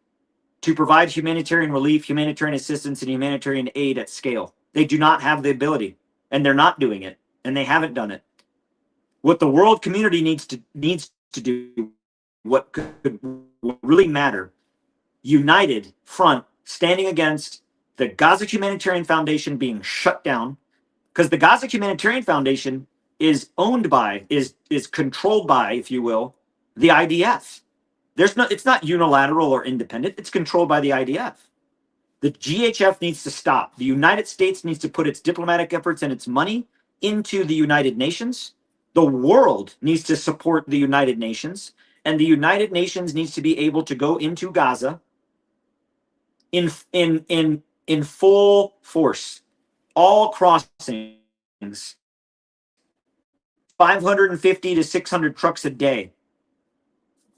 to provide humanitarian relief, humanitarian assistance, and humanitarian aid at scale. They do not have the ability, and they're not doing it, and they haven't done it. What the world community needs to do, what could really matter, united front, standing against the Gaza Humanitarian Foundation being shut down, because the Gaza Humanitarian Foundation is owned by, is controlled by, if you will, the IDF. It's not unilateral or independent. It's controlled by the IDF. The GHF needs to stop. The United States needs to put its diplomatic efforts and its money into the United Nations. The world needs to support the United Nations, and the United Nations needs to be able to go into Gaza in full force, all crossings, 550 to 600 trucks a day.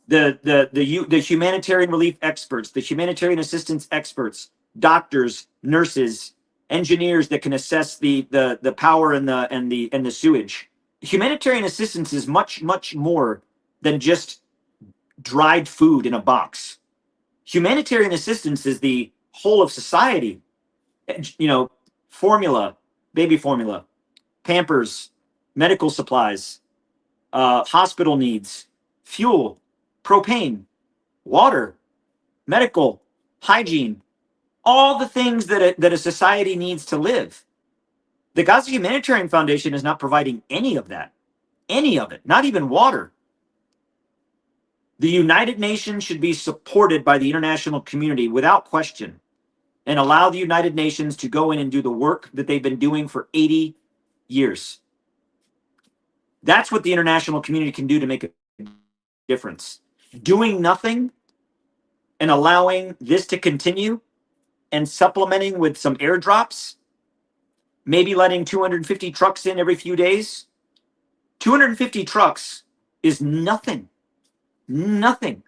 The humanitarian relief experts, the humanitarian assistance experts, doctors, nurses, engineers that can assess the power and the sewage. Humanitarian assistance is much more than just dried food in a box. Humanitarian assistance is the whole of society. You know, formula, baby formula, Pampers, medical supplies, hospital needs, fuel, propane, water, medical, hygiene, all the things that a society needs to live. The Gaza Humanitarian Foundation is not providing any of that, any of it, not even water. The United Nations should be supported by the international community without question, and allow the United Nations to go in and do the work that they've been doing for 80 years. That's what the international community can do to make a difference. Doing nothing and allowing this to continue and supplementing with some airdrops, maybe letting 250 trucks in every few days. 250 trucks is nothing. Nothing.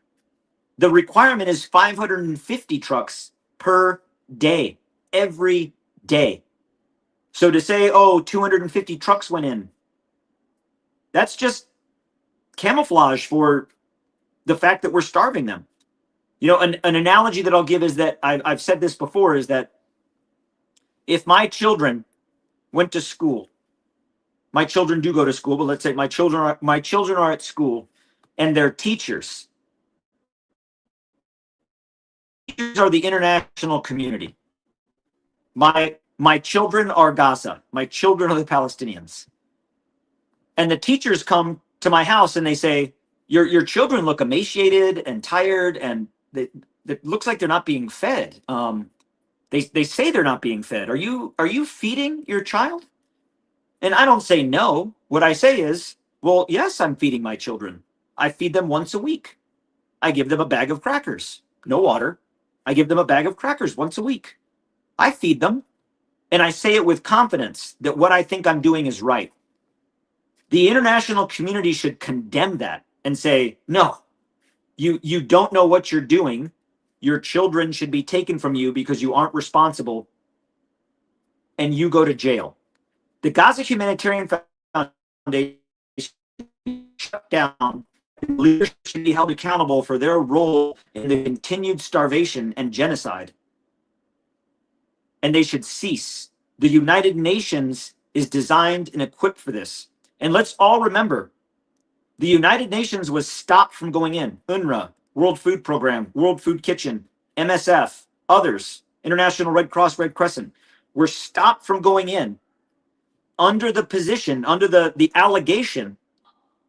The requirement is 550 trucks per day, every day. So to say, oh, 250 trucks went in, that's just camouflage for the fact that we're starving them. You know, an analogy that I'll give is that I've said this before, is that if my children went to school, my children do go to school, but let's say my children are at school, and their teachers are the international community. My children are Gaza. My children are the Palestinians. And the teachers come to my house and they say, your children look emaciated and tired, and it looks like they're not being fed. They say they're not being fed. Are you feeding your child? And I don't say no. What I say is, well, yes, I'm feeding my children. I feed them once a week. I give them a bag of crackers, no water. I give them a bag of crackers once a week. I feed them, and I say it with confidence that what I think I'm doing is right. The international community should condemn that and say, no, you don't know what you're doing. Your children should be taken from you because you aren't responsible, and you go to jail. The Gaza Humanitarian Foundation shut down. Leaders should be held accountable for their role in the continued starvation and genocide. And they should cease. The United Nations is designed and equipped for this. And let's all remember, the United Nations was stopped from going in. UNRWA, World Food Program, World Food Kitchen, MSF, others, International Red Cross, Red Crescent, were stopped from going in under the position, under the allegation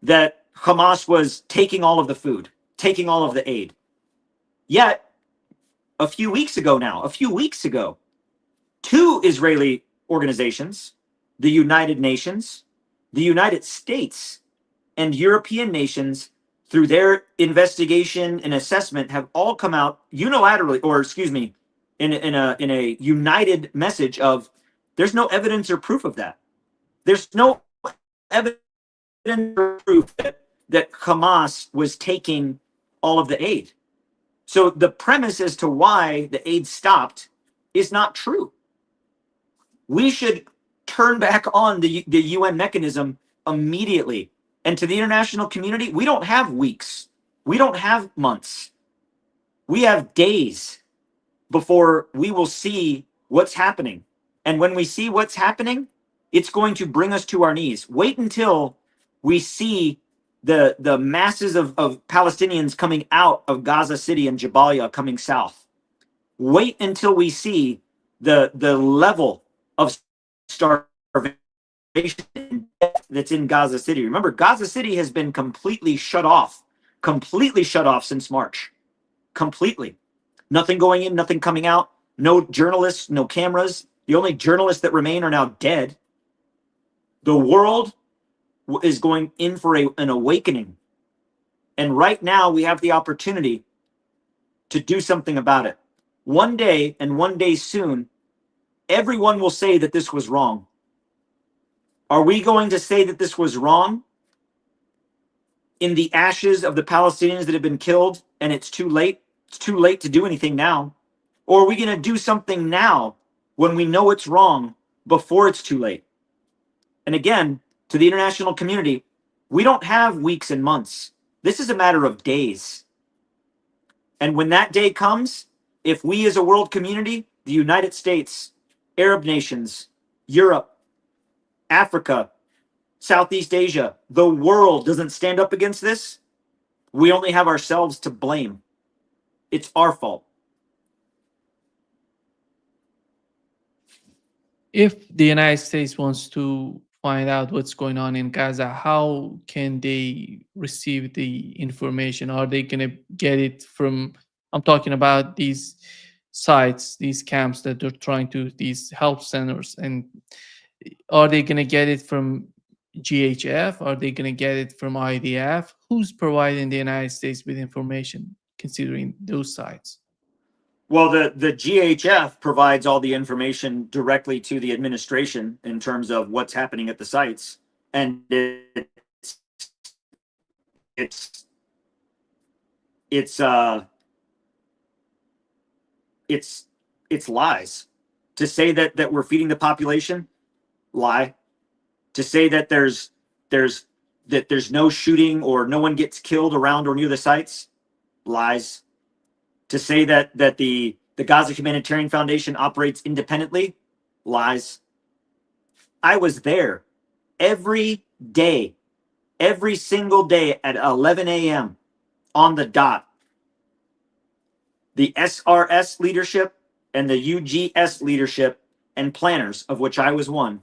that Hamas was taking all of the food, taking all of the aid. Yet, a few weeks ago, two Israeli organizations, the United Nations, the United States, and European nations, through their investigation and assessment, have all come out unilaterally, or excuse me, in a united message of there's no evidence or proof of that. There's no evidence or proof that Hamas was taking all of the aid. So the premise as to why the aid stopped is not true. We should turn back on the UN mechanism immediately. And to the international community, we don't have weeks. We don't have months. We have days before we will see what's happening. And when we see what's happening, it's going to bring us to our knees. Wait until we see the masses of Palestinians coming out of Gaza City and Jabalia coming south. Wait until we see the level of starvation that's in Gaza City. Remember, Gaza City has been completely shut off since March. Completely. Nothing going in, nothing coming out, no journalists, no cameras. The only journalists that remain are now dead. The world is going in for an awakening. And right now we have the opportunity to do something about it. One day, and one day soon, everyone will say that this was wrong. Are we going to say that this was wrong in the ashes of the Palestinians that have been killed and it's too late? It's too late to do anything now. Or are we going to do something now when we know it's wrong before it's too late? And again, to the international community, we don't have weeks and months. This is a matter of days. And when that day comes, if we as a world community, the United States, Arab nations, Europe, Africa, Southeast Asia, the world doesn't stand up against this, we only have ourselves to blame. It's our fault. If the United States wants to find out what's going on in Gaza, how can they receive the information? Are they going to get it from, I'm talking about these sites, these camps that they're trying to, these help centers, and are they going to get it from GHF? Are they going to get it from IDF? Who's providing the United States with information considering those sites? Well, the GHF provides all the information directly to the administration in terms of what's happening at the sites, and it's lies. To say that we're feeding the population, lie. To say that there's no shooting or no one gets killed around or near the sites, lies. To say that the Gaza Humanitarian Foundation operates independently, lies. I was there every day, every single day at 11 a.m. on the dot. The SRS leadership and the UGS leadership and planners, of which I was one,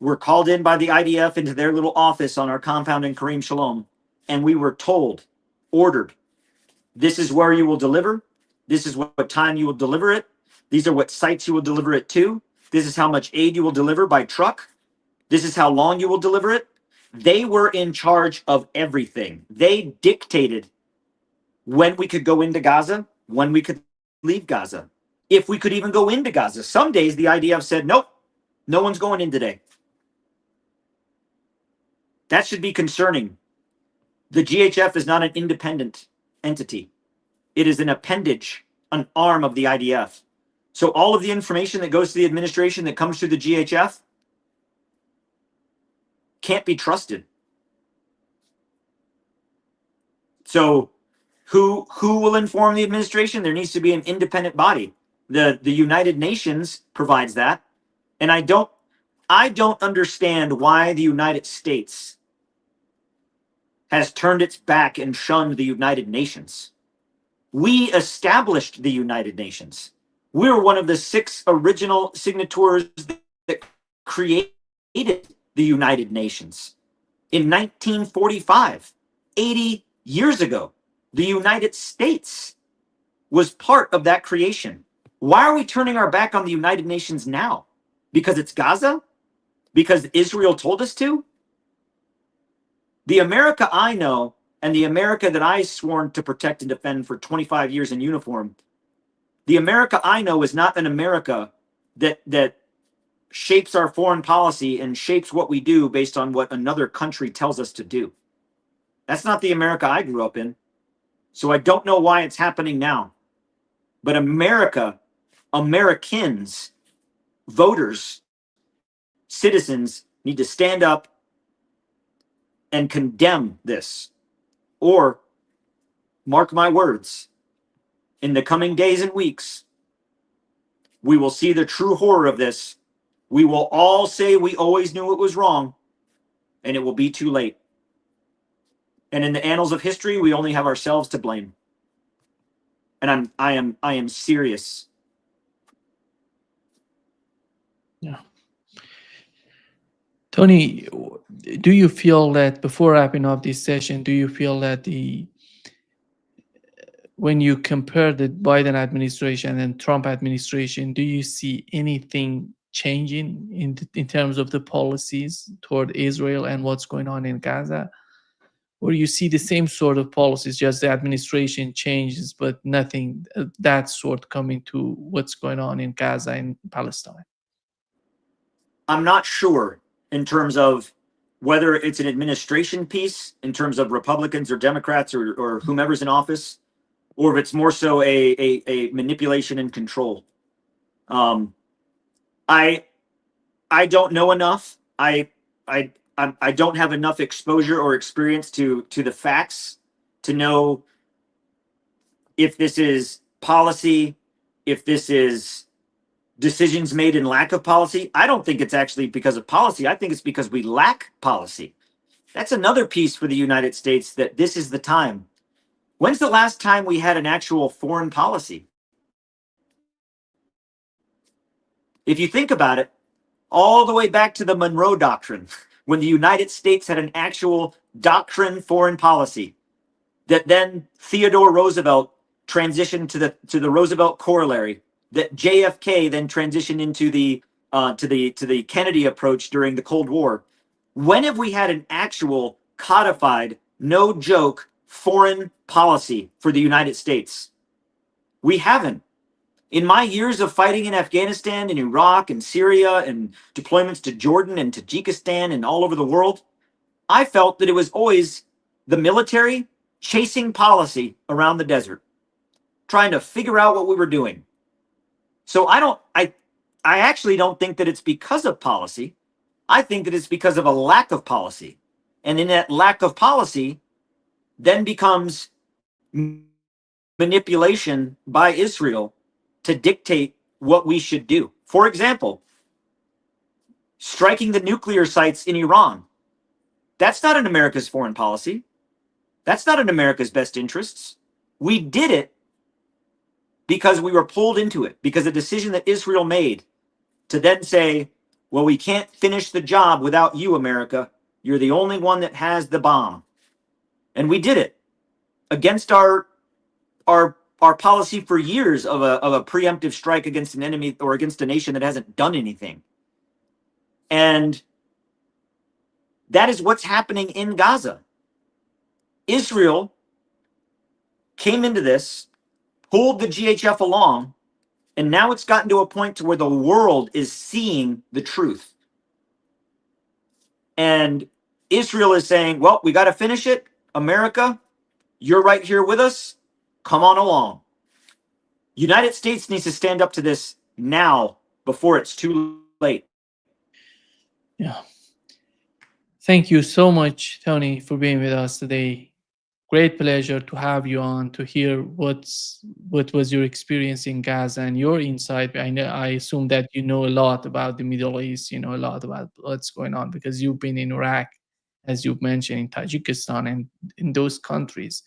were called in by the IDF into their little office on our compound in Kareem Shalom, and we were told, ordered, this is where you will deliver. This is what time you will deliver it. These are what sites you will deliver it to. This is how much aid you will deliver by truck. This is how long you will deliver it. They were in charge of everything. They dictated when we could go into Gaza, when we could leave Gaza, if we could even go into Gaza. Some days the IDF said, nope, no one's going in today. That should be concerning. The GHF is not an independent entity. It is an appendage, an arm of the IDF. So all of the information that goes to the administration that comes through the GHF can't be trusted. So who will inform the administration? There needs to be an independent body. The United Nations provides that. And I don't understand why the United States has turned its back and shunned the United Nations. We established the United Nations. We're one of the 6 original signatories that created the United Nations. In 1945, 80 years ago, the United States was part of that creation. Why are we turning our back on the United Nations now? Because it's Gaza? Because Israel told us to? The America I know and the America that I sworn to protect and defend for 25 years in uniform, the America I know is not an America that shapes our foreign policy and shapes what we do based on what another country tells us to do. That's not the America I grew up in. So I don't know why it's happening now. But America, Americans, voters, citizens need to stand up and condemn this. Or, mark my words, in the coming days and weeks, we will see the true horror of this. We will all say we always knew it was wrong, and it will be too late. And in the annals of history, we only have ourselves to blame. And I am serious. Yeah. Tony, do you feel that, before wrapping up this session, do you feel that when you compare the Biden administration and Trump administration, do you see anything changing in terms of the policies toward Israel and what's going on in Gaza? Or you see the same sort of policies, just the administration changes, but nothing that sort coming to what's going on in Gaza and Palestine? I'm not sure in terms of whether it's an administration piece, in terms of Republicans or Democrats or whomever's in office, or if it's more so a manipulation and control. I don't know enough. I don't have enough exposure or experience to the facts to know if this is policy, if this is decisions made in lack of policy. I don't think it's actually because of policy. I think it's because we lack policy. That's another piece for the United States, that this is the time. When's the last time we had an actual foreign policy? If you think about it, all the way back to the Monroe Doctrine, when the United States had an actual doctrine foreign policy, that then Theodore Roosevelt transitioned to the Roosevelt Corollary, that JFK then transitioned into the to the Kennedy approach during the Cold War. When have we had an actual codified, no joke, foreign policy for the United States? We haven't. In my years of fighting in Afghanistan and Iraq and Syria and deployments to Jordan and Tajikistan and all over the world, I felt that it was always the military chasing policy around the desert, trying to figure out what we were doing. So I actually don't think that it's because of policy. I think that it's because of a lack of policy. And in that lack of policy then becomes manipulation by Israel to dictate what we should do. For example, striking the nuclear sites in Iran. That's not in America's foreign policy. That's not in America's best interests. We did it because we were pulled into it, because a decision that Israel made to then say, well, we can't finish the job without you, America. You're the only one that has the bomb. And we did it against our policy for years of a preemptive strike against an enemy or against a nation that hasn't done anything. And that is what's happening in Gaza. Israel came into this, pulled the GHF along, and now it's gotten to a point to where the world is seeing the truth. And Israel is saying, well, we got to finish it. America, you're right here with us. Come on along. United States needs to stand up to this now before it's too late. Yeah. Thank you so much, Tony, for being with us today. Great pleasure to have you on to hear what was your experience in Gaza and your insight. I assume that you know a lot about the Middle East. You know a lot about what's going on because you've been in Iraq, as you've mentioned, in Tajikistan and in those countries.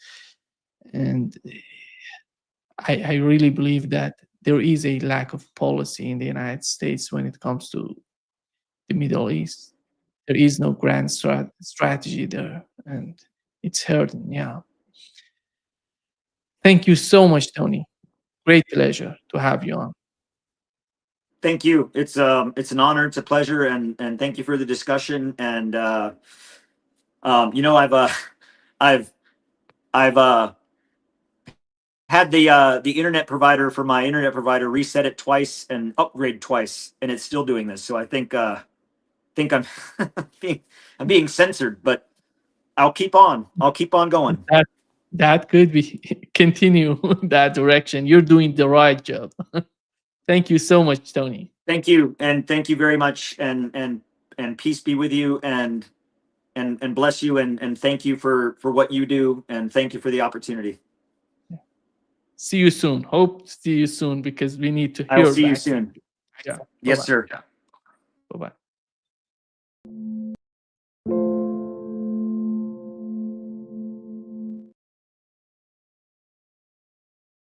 And I really believe that there is a lack of policy in the United States when it comes to the Middle East. There is no grand strategy there, and it's hurting. Yeah. Thank you so much, Tony. Great pleasure to have you on. Thank you. It's an honor, it's a pleasure, and thank you for the discussion. And you know, I've had the internet provider for my internet provider reset it twice and upgrade twice, and it's still doing this. So I think I'm I'm being censored, but I'll keep on. I'll keep on going. That could be continue that direction. You're doing the right job. Thank you so much, Tony. Thank you, and thank you very much, and peace be with you, and bless you, and thank you for what you do, and thank you for the opportunity. See you soon. Hope to see you soon because we need to hear. I'll see you back. soon. Yeah. Yes, Bye-bye. sir. Bye bye.